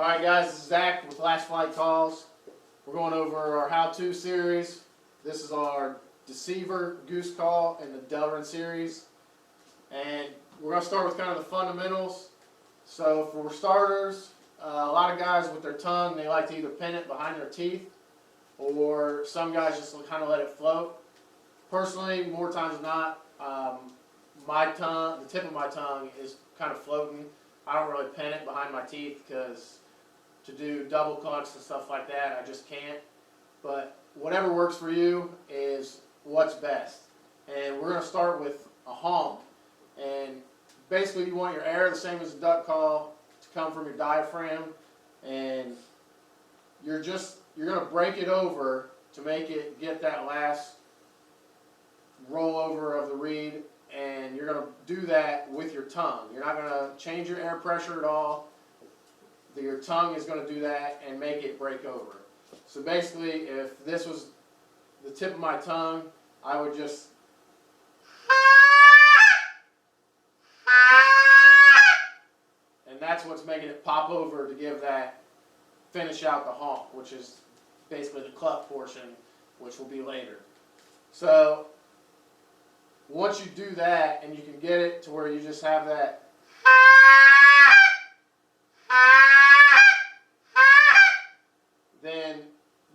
Alright guys, this is Zach with Last Flight Calls. We're going over our how-to series. This is our Deceiver Goose Call in the Delrin series. And we're going to start with kind of the fundamentals. So for starters, a lot of guys with their tongue, they like to either pin it behind their teeth, or some guys just kind of let it float. Personally, more times than not, the tip of my tongue is kind of floating. I don't really pin it behind my teeth because to do double clucks and stuff like that, I just can't. But whatever works for you is what's best. And we're going to start with a honk. And basically you want your air, the same as a duck call, to come from your diaphragm. And you're going to break it over to make it get that last rollover of the reed. And you're going to do that with your tongue. You're not going to change your air pressure at all. Your tongue is going to do that and make it break over. So basically, if this was the tip of my tongue, I would just and that's what's making it pop over to give that finish out the honk, which is basically the cluck portion, which will be later. So once you do that and you can get it to where you just have that then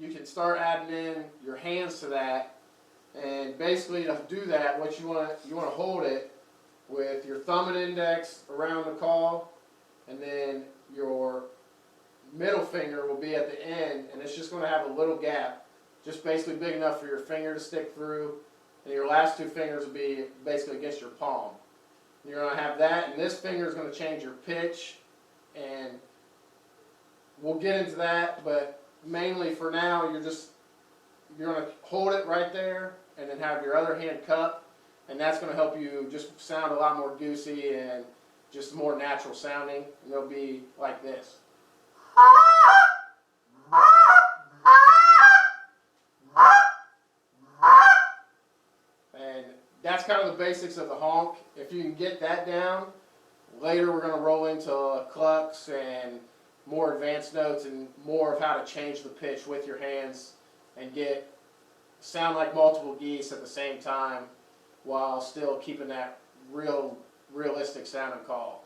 you can start adding in your hands to that. And basically to do that, what you want to hold it with your thumb and index around the call, and then your middle finger will be at the end, and it's just going to have a little gap, just basically big enough for your finger to stick through, and your last two fingers will be basically against your palm. And you're going to have that, and this finger is going to change your pitch, and we'll get into that, but mainly for now, you're going to hold it right there and then have your other hand cupped, and that's going to help you just sound a lot more goosey and just more natural sounding. And it'll be like this. And that's kind of the basics of the honk. If you can get that down, later we're going to roll into clucks and more advanced notes and more of how to change the pitch with your hands and sound like multiple geese at the same time while still keeping that realistic sounding call.